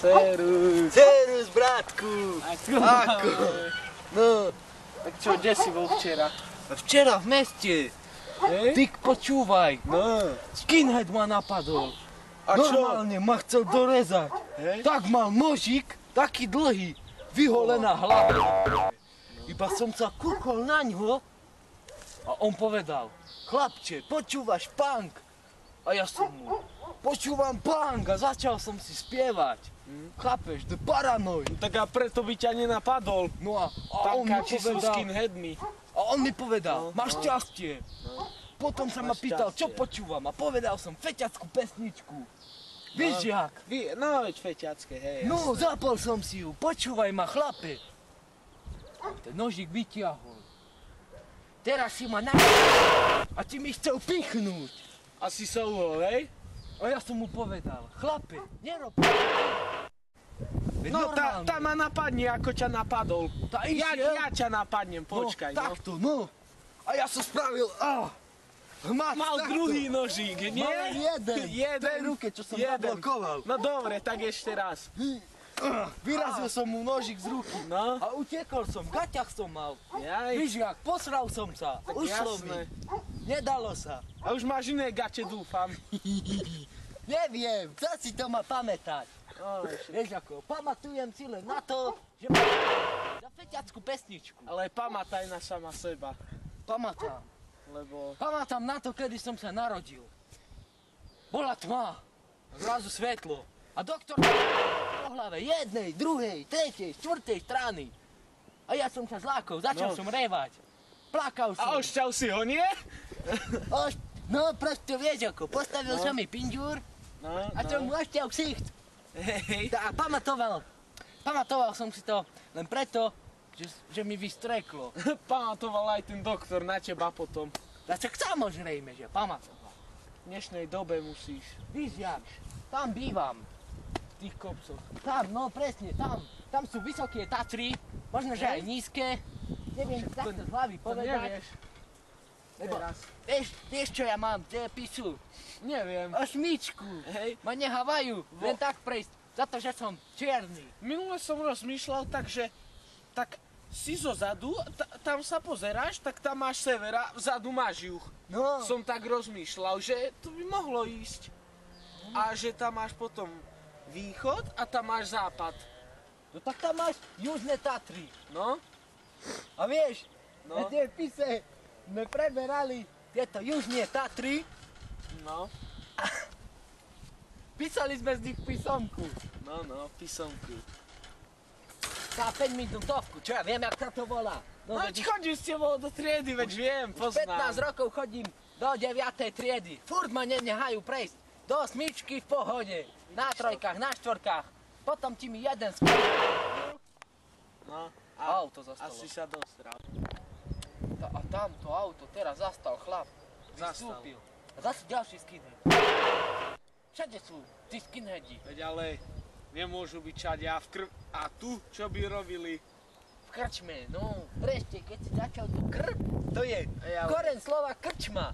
Serus. Serus, bratku. Ako? No. Tak čo, kde si bol včera? Včera v meste. Hej? Ty počúvaj. No. Skinhead ma napadol. A čo? Normálne ma chcel dorezať. Hej? Tak mal nožík, taký dlhý, vyholená hlava. Iba som sa kúkol na ňo a on povedal: chlapče, počúvaš punk? A ja som mu: počúvam punk, a začal som si spievať. Chápeš, The Paranoid. Tak a preto by ťa nenapadol. No a on mi Pankáči sú povedal, skinheadmi. máš šťastie. Potom sa ma Máš pýtal, čo šťastie. počúvam, a povedal som feťackú pesničku. Víš jak? No veď feťacké, hej. No, zapol som si ju, počúvaj ma, chlape. Ten nožík vytiahol. Teraz si ma a ti mi chcel pichnúť. Asi sa uhol, hej? A ja som mu povedal: chlape, nerob. Veď No normálne. tá ma napadne, ako ťa napadol. Tá Ja išiel. ťa napadnem, počkaj, no. Takto, no. A ja som spravil, hmat, Mal takto. druhý nožík, nie? Mal jeden. Jeden. V tej ruke, čo som Jeden. zablokoval. No dobre, tak ešte raz. Vyrazil som mu nožík z ruky. No. A utekol som, v gaťach som mal. Jaj. Víš jak, posral som sa. Tak Ušlo jasné. mi. Nedalo sa. A už máš iné gače, dúfam. Neviem, co si to má pamätať. No, Vieš ako, pamatujem si len na to, že mám za feťackú pesničku. ale pamätaj na sama seba, Pamätám. lebo... Pamätám na to, kedy som sa narodil. Bola tma, a zrazu svetlo. A doktor po hlave jednej, druhej, tretej, štvrtej strany. A ja som sa zlákol, začal No. som revať. Plakal som. A ošťal si ho, nie? No proste vieš ako, postavil sa mi pinďúr No, a som mu ošťal ksicht. Hej. A pamatoval som si to len preto, že mi vystreklo. Pamatoval aj ten doktor na teba potom. A tak samozrejme, že pamatoval. V dnešnej dobe musíš. Víš jak, tam bývam. V tých kopcoch. Tam, no presne, tam. Tam sú vysoké Tatry, možno že aj nízke. Neviem takto z hlavy To povedať. nevieš. Lebo, Teraz. vieš čo ja mám, pisu? Neviem. Osmičku. Hej. Ma nehávajú len tak prejsť, za to, že som čierny. Minule som rozmýšľal tak, že tak si zo zadu, tam sa pozeráš, tak tam máš severa, vzadu máš juh. No, Som tak rozmýšľal, že to by mohlo ísť. A že tam máš potom východ a tam máš západ. no tak tam máš južné Tatry. No? A vieš, No. na tej pise sme preberali tieto južné Tatry, No. písali sme z nich písomku. No, písomku. Tá 5 minútovku, čo ja viem, jak sa to volá. No veď veď chodíš s tebou do triedy, veď viem, už 15 poznám. rokov chodím do 9. triedy. Furt ma nenehajú prejsť. Do 8 v pohode. Na trojkách, na štvorkách. Potom ti mi jeden No, auto zastalo. asi sa dostral. A tamto auto teraz zastal chlap. Zastal. Vystúpil. A zase ďalší skinhead. Všade sú tí skinheadi. Veď ale nemôžu byť všade a a tu, čo by robili? V krčme, no presne, keď si začal tu to je Ja- koreň slova krčma.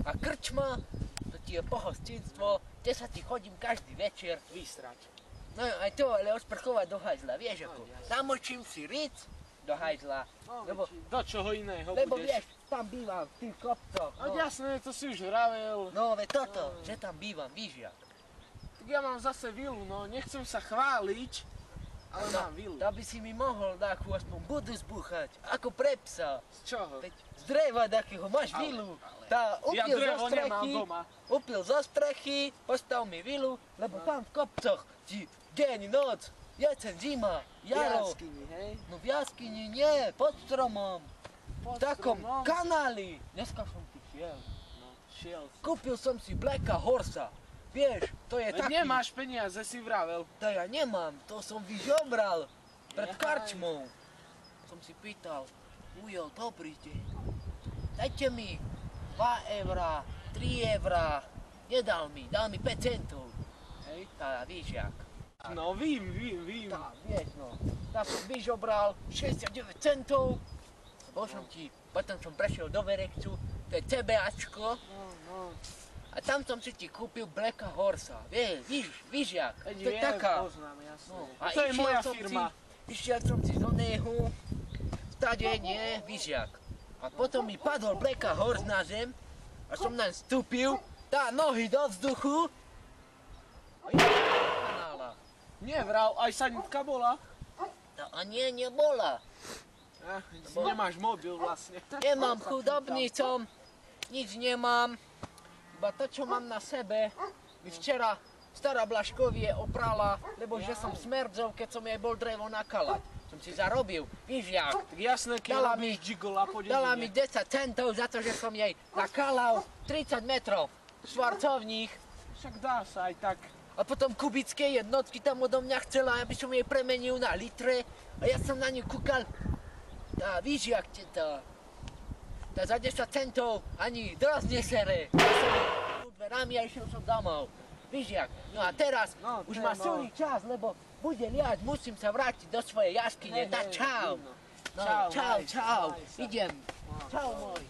A krčma, to ti je pohostinstvo, kde sa ti chodím každý večer. Vysrať. No aj to, ale osprchovať do hajzla, vieš ako. jasne. Namočím si ric do hajzla, No, lebo, do čoho iného lebo budeš? vieš, tam bývam v tých kopcoch. No jasné, to si už hravel. No veď toto, že tam bývam, víš jak. Tak ja mám zase vilu, no nechcem sa chváliť, ale No, mám vilu. to by si mi mohol takú aspoň budu zbúchať, ako pre psa. Z čoho? Veď z dreva takého, máš Ale- vilu. Tá Ja upil zo drevo nemám strechy, doma. upil zo strechy, postav mi vilu, lebo tam v kopcoch ti deň, noc, jesen, zima, jaro. Jaskyni, hej? No v jaskyni nie, pod stromom, v takom stromom. kanáli. Dneska som tu šiel. No, šiel. Kúpil som si Blacka Horsa. Vieš, to je Veď taký. nemáš peniaze, si vravel. To ja nemám, to som vyžobral pred Jaj. karčmou. Som si pýtal, ujo, dobrý deň, dajte mi 2 eurá, 3 eurá. Nedal mi, dal mi 5 centov. Hej? Tá, víš jak. No vím. Tá, vieš no. Tak som vyžobral 69 centov. Bol som ti, potom som prešiel do Verexu, to je CBAčko. No. A tam som si ti kúpil Blacka Horsa. Víš jak? Veď To je viem, taká. poznám, jasne. No, To je moja som firma. Išiel som si z oného, stade nie, víš jak. A potom mi padol Blacka Horse na zem a som naň vstúpil, dá nohy do vzduchu a ja kanála. Nevrav, aj sanitka bola. No a nie, nebola. Nemáš mobil vlastne. Nemám, chudobný som, nič nemám, iba to, čo mám na sebe, mi včera stará Blažkovie oprala, lebo že som smrdzol, keď som jej bol drevo nakalať. Som si zarobil, víš jak. Tak jasné, keď Dala robíš gigola po Dala mi dedine. 10 centov za to, že som jej nakalal 30 metrov švarcovních Však dá sa aj tak. a potom kubické jednotky tam odo mňa chcela, aby som jej premenil na litre a ja som na ňu kúkal. Tá, víš jak ti to. Tá za 10 centov ani dosť nesere. Ja som jej dverami a išiel som domov. Víš jak. No a teraz No, už to má je silný čas, lebo bude liať, musím sa vrátiť do svojej jaskyne. Tak čau. No, Čau, čau, maj, čau. maj sa. Idem. Čau môj.